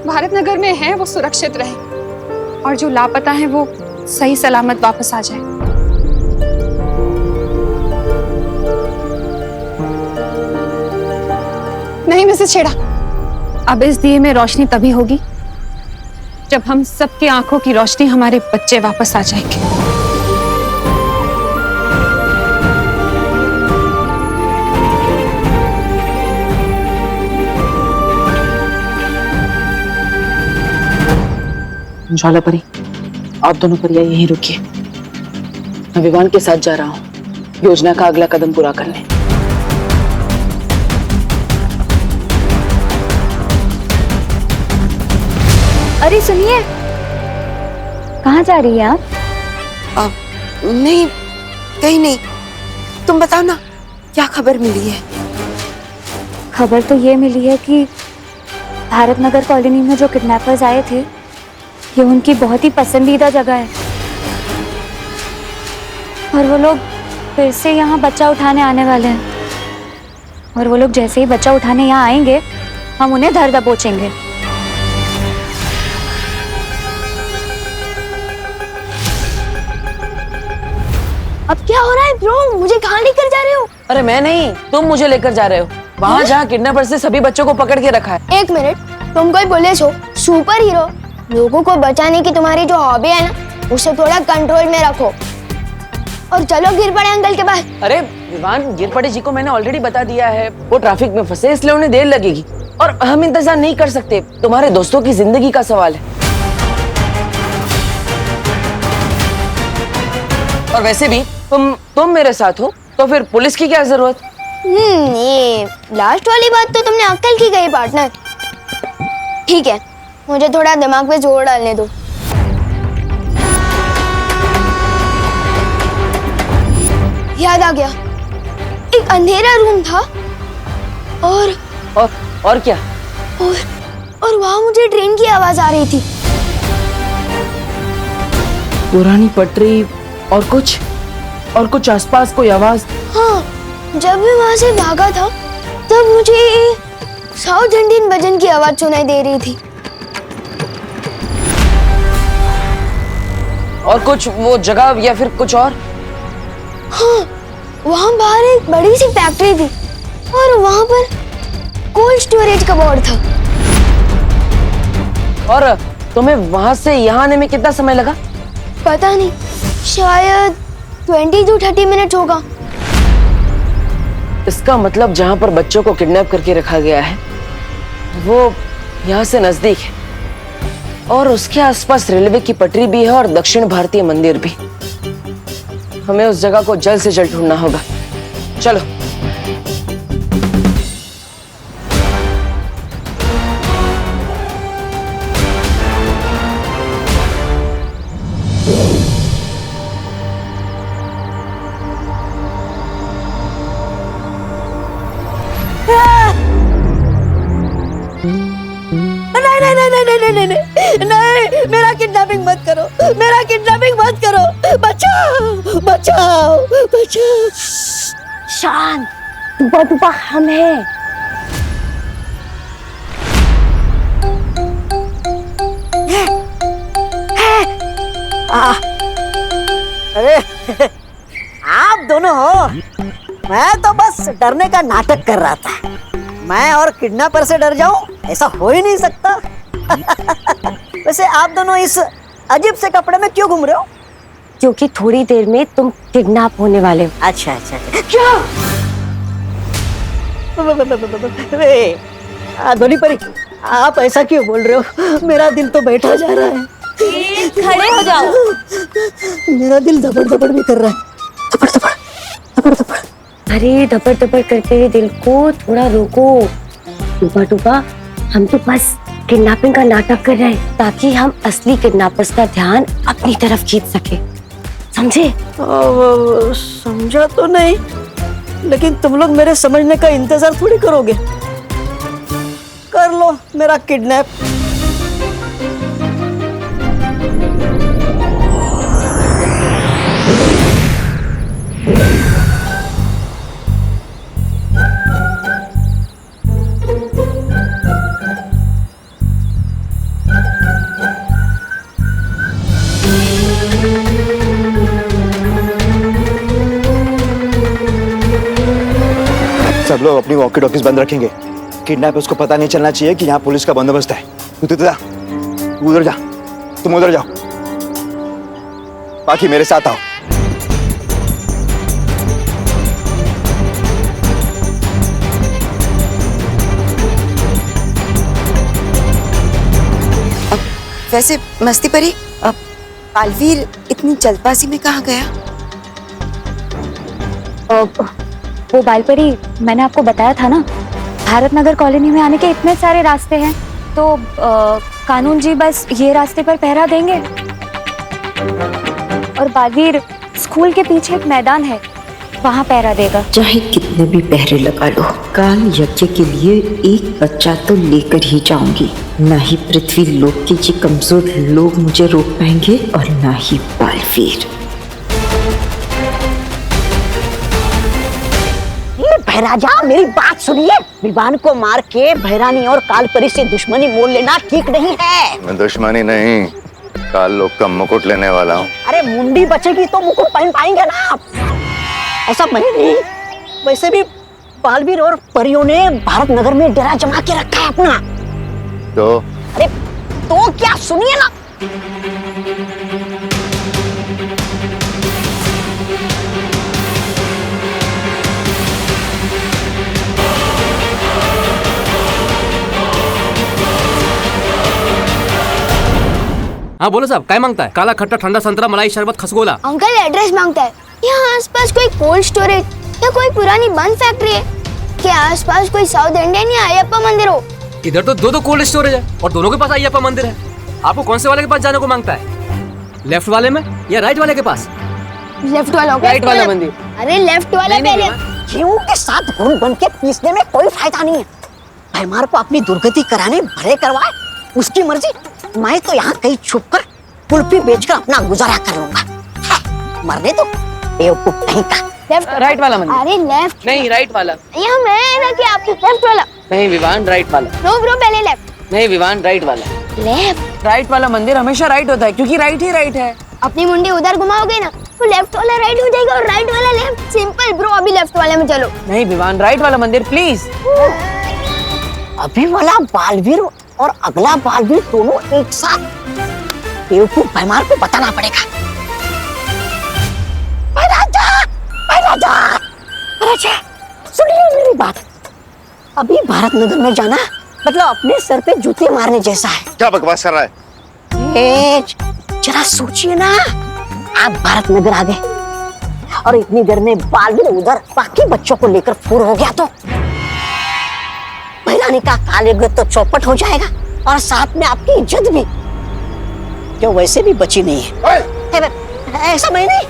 भारत नगर में हैं वो सुरक्षित रहे और जो लापता हैं वो सही सलामत वापस आ जाए। नहीं मिसेस छेड़ा, अब इस दिए में रोशनी तभी होगी जब हम सबकी आंखों की रोशनी हमारे बच्चे वापस आ जाएंगे। ज्वाला परी, आप दोनों परिया यहीं रुकिए। मैं विवान के साथ जा रहा हूँ योजना का अगला कदम पूरा करने। अरे सुनिए, कहाँ जा रही है आप? नहीं कहीं नहीं, तुम बताओ ना क्या खबर मिली है? खबर तो ये मिली है कि भारत नगर कॉलोनी में जो किडनैपर्स आए थे ये उनकी बहुत ही पसंदीदा जगह है और वो लोग फिर से यहाँ बच्चा उठाने आने वाले हैं और वो लोग जैसे ही बच्चा उठाने यहाँ आएंगे हम उन्हें धर दबोचेंगे। अब क्या हो रहा है ब्रो? मुझे कहाँ लेकर जा रहे हो? अरे मैं नहीं, तुम मुझे लेकर जा रहे हो वहाँ जहाँ किडनैपर्स से सभी बच्चों को पकड़ के रखा है। एक मिनट, तुम कोई पुलिस हो, सुपर हीरो? लोगों को बचाने की तुम्हारी जो हॉबी है ना उसे थोड़ा कंट्रोल में रखो और चलो गिर पड़े अंकल के पास। अरे विवान, गिर पड़े जी को मैंने ऑलरेडी बता दिया है, वो ट्रैफिक में फंसे इसलिए उन्हें देर लगेगी और हम इंतजार नहीं कर सकते। तुम्हारे दोस्तों की जिंदगी का सवाल है। और वैसे भी तुम मेरे साथ हो तो फिर पुलिस की क्या जरूरत? ये लास्ट वाली बात तो तुमने अक्ल की गई पार्टनर। ठीक है, मुझे थोड़ा दिमाग पे जोर डालने दो। याद आ गया, एक अंधेरा रूम था और क्या? और वहां मुझे ट्रेन की आवाज आ रही थी। पुरानी पटरी और कुछ आसपास कोई आवाज? हाँ, जब मैं वहां से भागा था तब मुझे साउथ इंडियन भजन की आवाज सुनाई दे रही थी। और कुछ वो जगह या फिर कुछ और? हाँ, वहाँ बाहर एक बड़ी सी फैक्ट्री थी और वहाँ पर कोल्ड स्टोरेज का बोर्ड था। और तुम्हें वहां से यहाँ आने में कितना समय लगा? पता नहीं, शायद 20 to 30 मिनट होगा। इसका मतलब जहाँ पर बच्चों को किडनैप करके रखा गया है वो यहाँ से नजदीक है और उसके आसपास रेलवे की पटरी भी है और दक्षिण भारतीय मंदिर भी। हमें उस जगह को जल्द से जल्द ढूंढना होगा। चलो। नहीं, मेरा किडनैपिंग मत करो, मेरा किडनैपिंग मत करो, बचाओ बचाओ बचाओ। शांत, दुबा हम हैं। अरे आप दोनों हो? मैं तो बस डरने का नाटक कर रहा था। मैं और किडनैपर से डर जाऊं, ऐसा हो ही नहीं सकता। वैसे आप दोनों इस अजीब से कपड़े में क्यों घूम रहे हो? क्योंकि थोड़ी देर में तुम किडनैप होने वाले हो। अच्छा अच्छा, क्या? धोनी परी, आप ऐसा क्यों बोल रहे हो? मेरा दिल तो बैठा जा रहा है। खड़े हो जाओ। मेरा दिल धपड़ धपड़ भी कर रहा है। धपड़ धपड़ धपड़ धपड़। अरे धपड़ धपड़ करते हुए दिल को थोड़ा रोको। टूपा, हम तो बस किडनैपिंग का नाटक कर रहे हैं ताकि हम असली किडनैपर्स का ध्यान अपनी तरफ खींच सके, समझे? समझा तो नहीं। लेकिन तुम लोग मेरे समझने का इंतजार थोड़ी करोगे। कर लो मेरा किडनैप। सब लोग अपनी वॉकी टॉकीज बंद रखेंगे। किडनैपर्स को पता नहीं चलना चाहिए कि यहाँ पुलिस का बंदोबस्त है। तू उधर जा, तुम उधर जाओ, बाकी मेरे साथ आओ। वैसे मस्ती परी, अब बालवीर इतनी जल्दबाजी में कहाँ गया? वो बालपरी, मैंने आपको बताया था ना, भारत नगर कॉलोनी में आने के इतने सारे रास्ते हैं, तो कानून जी बस ये रास्ते पर पहरा देंगे। और बालवीर स्कूल के पीछे एक मैदान है, वहाँ पहरा देगा। चाहे कितने भी पहरे लगा लो, काल यज्ञ के लिए एक बच्चा तो लेकर ही जाऊंगी। ना ही पृथ्वी लोक के ये कमजोर लोग मुझे रोक पाएंगे और ना ही बालवीर। भैराजा, मेरी बात सुनिए। विवान को मार के भैरानी और कालपरी से दुश्मनी मोल लेना ठीक नहीं है। मैं दुश्मनी नहीं, काल लोग का मुकुट लेने वाला हूँ। अरे मुंडी बचेगी तो मुकुट पहन पाएंगे ना आप। ऐसा मैं नहीं, वैसे भी बालवीर और परियों ने भारत नगर में डेरा जमा के रखा है अपना। तो अरे तो क्या, सुनिए ना। हाँ बोलो साहब, क्या मांगता है? काला खट्टा ठंडा संतरा मलाई शरबत खसगोला। अंकल एड्रेस मांगता है। यहाँ आसपास कोई कोल्ड स्टोरेज या कोई पुरानी बंद फैक्ट्री है? क्या आसपास कोई साउथ इंडियन या अयप्पा मंदिर हो? इधर तो दो कोल्ड स्टोरेज है और दोनों के पास अयप्पा मंदिर है। आपको कौन से वाले के पास जाने को मांगता है? लेफ्ट वाले में या राइट वाले के पास? लेफ्ट वाला। राइट वाला मंदिर। अरे लेफ्ट वाला पहले। घीऊ के साथ घुन बन के पीसने में कोई फायदा नहीं है। भैमार को अपनी दुर्गति कराने भले करवाए, उसकी मर्जी। मैं तो यहाँ कहीं छुप कर कुल्फी बेचकर अपना गुजारा कर लूंगा। मरने तो बेवकूफ कहीं का। लेफ्ट राइट वाला मंदिर। अरे लेफ्ट नहीं, राइट वाला। यहाँ मैं ना कि आपकी लेफ्ट वाला। नहीं विवान, राइट वाला। नो ब्रो, पहले लेफ्ट। नहीं विवान, राइट वाला। लेफ्ट। राइट वाला मंदिर हमेशा राइट होता है, क्योंकि राइट ही राइट है। अपनी मुंडी उधर घुमाओगे ना तो लेफ्ट वाला राइट हो जाएगा और राइट वाला लेफ्ट। सिंपल ब्रो, अभी लेफ्ट वाले में चलो। नहीं विवान, राइट वाला मंदिर प्लीज। अभी वाला बालवीर और अगला बालवीर दोनों एक साथ। बेवकूफ भैमार को बताना पड़ेगा। राजा, सुनिए मेरी बात। अभी भारत नगर में जाना मतलब अपने सर पे जूते मारने जैसा है। क्या बकवास कर रहा है? जरा सोचिए ना, आप भारत नगर आ गए और इतनी देर में बालवीर उधर बाकी बच्चों को लेकर फूर हो गया तो भैरानी का काले तो चौपट हो जाएगा और साथ में आपकी इज्जत भी, जो वैसे भी बची नहीं है। ऐसा मैं नहीं,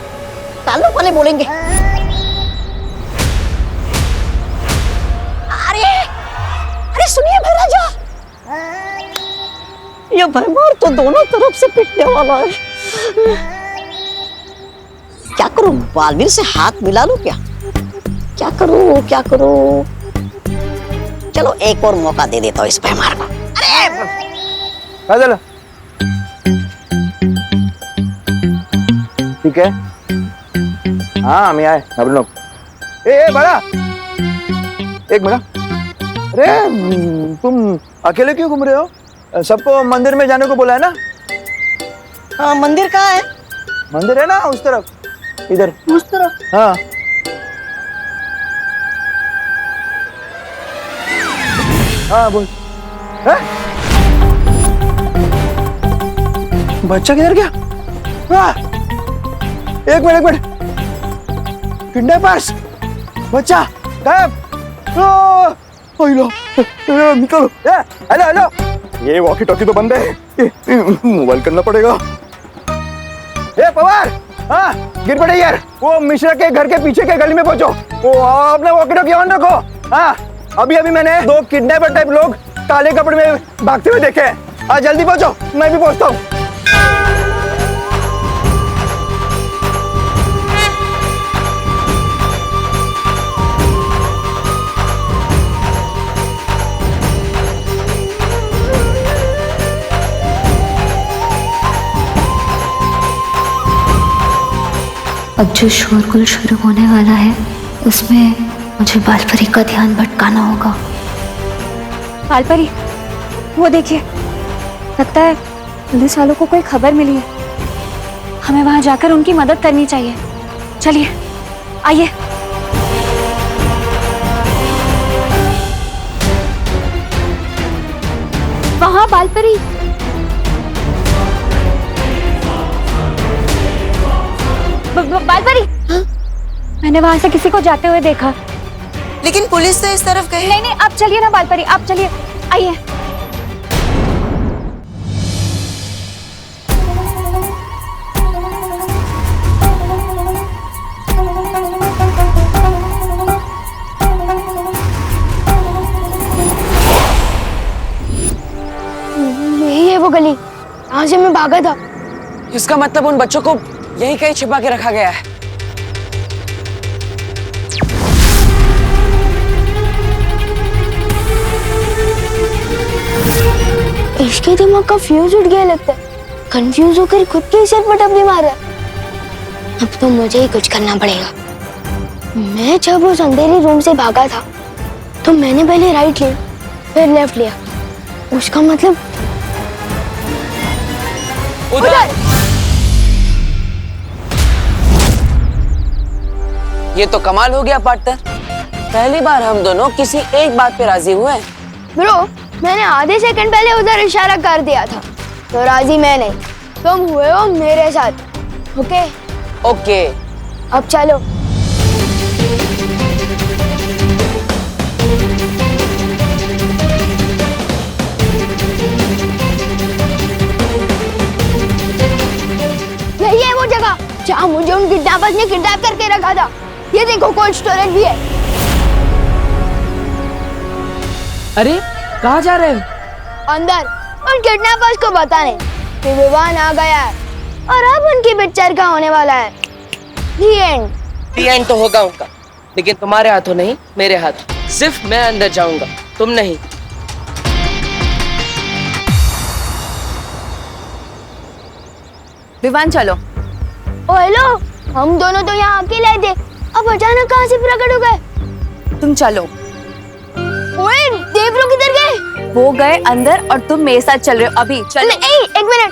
ताल्लुक वाले बोलेंगे। अरे सुनिए भैराजा, ये भैमार तो दोनों तरफ से पिटने वाला है। क्या करूं, बालवीर से हाथ मिला लूं क्या? क्या करूं? चलो एक और मौका दे देता हूँ इस भैमार को। अरे ठीक है, हाँ हम आए अब लोग। ए बड़ा, एक मिनट। अरे तुम अकेले क्यों घूम रहे हो? सबको मंदिर में जाने को बोला है ना? हाँ, मंदिर कहाँ है? मंदिर है ना उस तरफ, इधर उस तरफ। हाँ हाँ बोल। है? बच्चा किधर गया? हाँ एक मिनट, किडनैपर्स, बच्चा गायब। निकलो। हेलो, ये वॉकी टॉकी तो बंद है, मोबाइल करना पड़ेगा। ए पवार, हाँ गिर पड़े यार। वो मिश्रा के घर के पीछे के गली में पहुंचो। वो अपने वॉकी टॉकी ऑन रखो। हाँ अभी अभी मैंने 2 किडनैपर टाइप लोग काले कपड़े में भागते हुए देखे हैं। हाँ जल्दी पहुंचो, मैं भी पहुंचता हूँ। अब जो शोरगुल शुरू होने वाला है उसमें मुझे बालपरी का ध्यान भटकाना होगा। बालपरी, वो देखिए, लगता है पुलिस वालों को कोई खबर मिली है। हमें वहां जाकर उनकी मदद करनी चाहिए। चलिए आइए। वहां बालपरी, बालपरी, मैंने वहां से किसी को जाते हुए देखा। लेकिन पुलिस तो इस तरफ गई। नहीं, आप चलिए ना बालपरी, आप चलिए, आइए। यही है वो गली, यहाँ से मैं भागा था। इसका मतलब उन बच्चों को यही कहीं छिपा के रखा गया है। इसके दिमाग का फ्यूज उठ गया लगता है। कंफ्यूज होकर खुद के सिर पर टपली मार रहा है। अब तो मुझे ही कुछ करना पड़ेगा। मैं जब उस अंधेरी रूम से भागा था तो मैंने पहले राइट लिया, फिर लेफ्ट लिया। उसका मतलब उधर। ये तो कमाल हो गया पार्टनर। पहली बार हम दोनों किसी एक बात पे राजी हुए। ब्रो, मैंने आधे सेकंड पहले उधर इशारा कर दिया था, तो राजी मैं नहीं, तुम हुए हो मेरे साथ। ओके ओके, अब चलो। यही है वो जगह जहाँ मुझे उन किडनैपर्स ने किडनैप करके रखा था। ये देखो, कोल्ड स्टोरेज भी है। अरे कहाँ जा रहे हो? अंदर उन किडनैपर्स को बताने कि विवान आ गया है और अब उनकी पिक्चर का होने वाला है। The end। The end तो होगा उनका, लेकिन तुम्हारे हाथों नहीं, मेरे हाथ। सिर्फ मैं अंदर जाऊंगा, तुम नहीं। विवान चलो। ओ हेलो, हम दोनों तो यहाँ अकेले थे, अब अचानक कहाँ से प्रकट हो गए? तुम चलो। ओए, देवरो किधर गए? वो गए अंदर और तुम मेरे साथ चल रहे हो। अभी चलो। एक मिनट,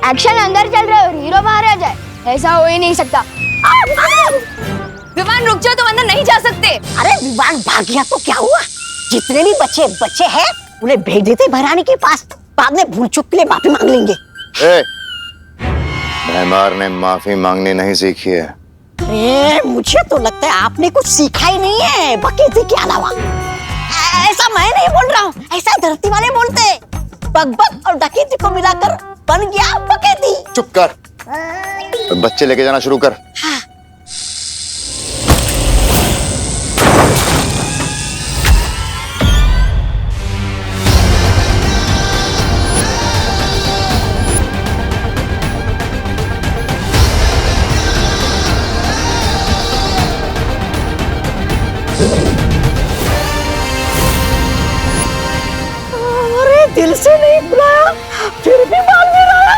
एक्शन अंदर चल रहा है और हीरो बाहर आ जाए, ऐसा हो ही नहीं सकता। विवान रुक जाओ, तुम अंदर नहीं जा सकते। अरे विवान भाग गया तो क्या हुआ? जितने भी बच्चे हैं उन्हें भेज देते भरानी के पास, बाद में भूल चूक के लिए माफी मांग लेंगे। भैमार ने माफी मांगनी नहीं सीखी है। अरे मुझे तो लगता है आपने कुछ सीखा ही नहीं है बकेती के अलावा। ऐसा मैं नहीं बोल रहा हूँ, ऐसा धरती वाले बोलते हैं। बकबक और डकैती को मिलाकर बन गया बकेती। चुप कर, बच्चे लेके जाना शुरू कर। हाँ। दिल से नहीं बुलाया, फिर भी बाल में रहा।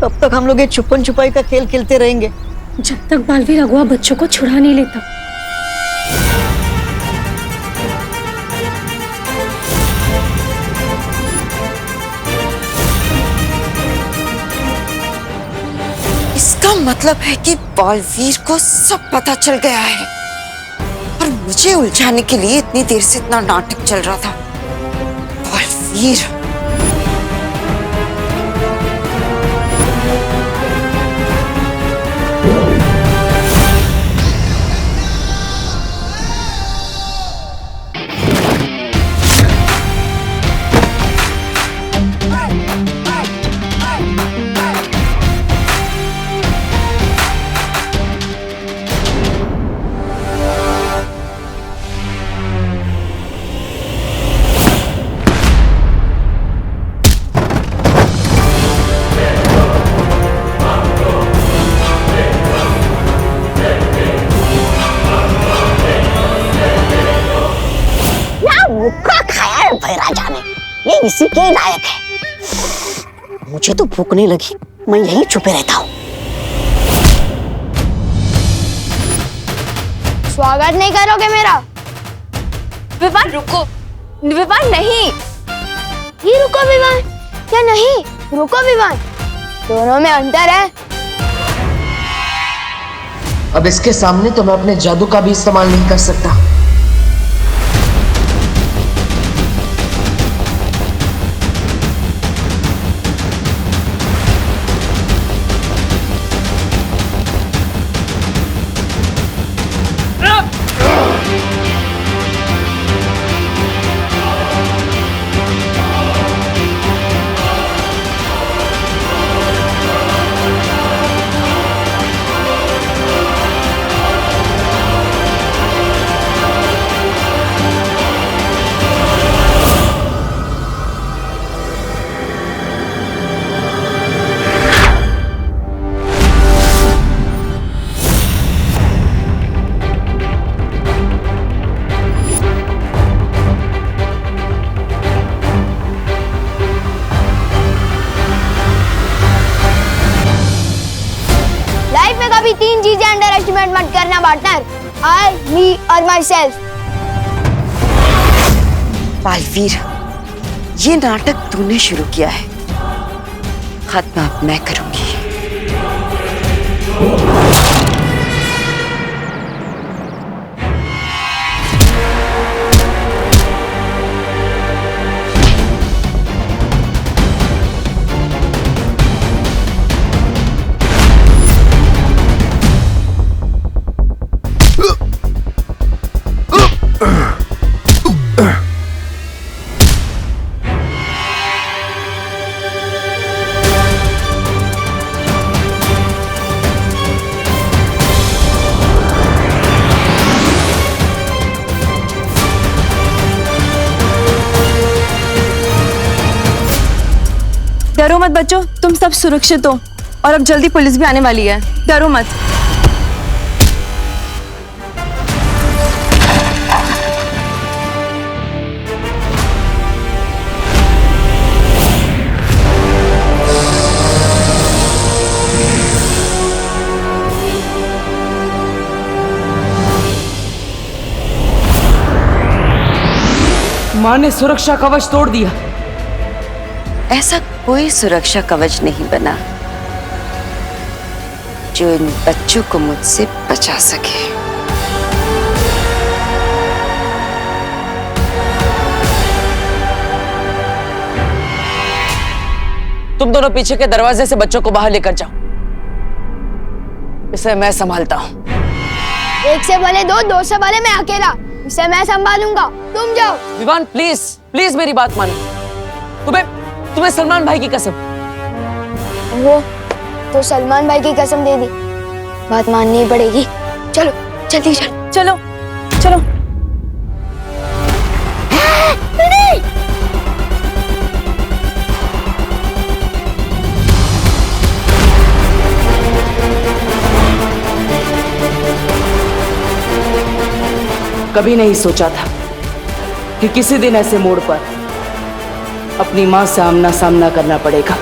तब तक हम लोग ये छुपन छुपाई का खेल खेलते रहेंगे जब तक बालवीर अगुआ बच्चों को छुड़ा नहीं लेता। इसका मतलब है कि बालवीर को सब पता चल गया है और मुझे उलझाने के लिए इतनी देर से इतना नाटक चल रहा था। बालवीर, ये इसी के लायक है। मुझे तो भूख नहीं लगी, मैं यहीं छुपे रहता हूँ। स्वागत नहीं करोगे मेरा? विवान रुको, विवान नहीं। ये रुको विवान या नहीं? रुको विवान, दोनों में अंतर है। अब इसके सामने तो मैं अपने जादू का भी इस्तेमाल नहीं कर सकता। कभी तीन चीजें अंडर एस्टिमेट मत करना पार्टनर, आई, मी और माई सेल्फ। बालवीर, ये नाटक तूने शुरू किया है, खत्म अब मैं करूंगी। डरो मत बच्चों, तुम सब सुरक्षित हो और अब जल्दी पुलिस भी आने वाली है, डरो मत। माँ ने सुरक्षा कवच तोड़ दिया। ऐसा कोई सुरक्षा कवच नहीं बना जो इन बच्चों को मुझसे बचा सके। तुम दोनों पीछे के दरवाजे से बच्चों को बाहर लेकर जाओ, इसे मैं संभालता हूँ। एक से भले दो, दो से भले मैं अकेला, इसे मैं संभालूंगा, तुम जाओ। विवान प्लीज प्लीज मेरी बात मानो। तुम्हें सलमान भाई की कसम। वो तो सलमान भाई की कसम दे दी, बात माननी पड़ेगी। चलो जल्दी चलो चलो चलो। कभी नहीं सोचा था कि किसी दिन ऐसे मोड़ पर अपनी मां से आमना सामना करना पड़ेगा।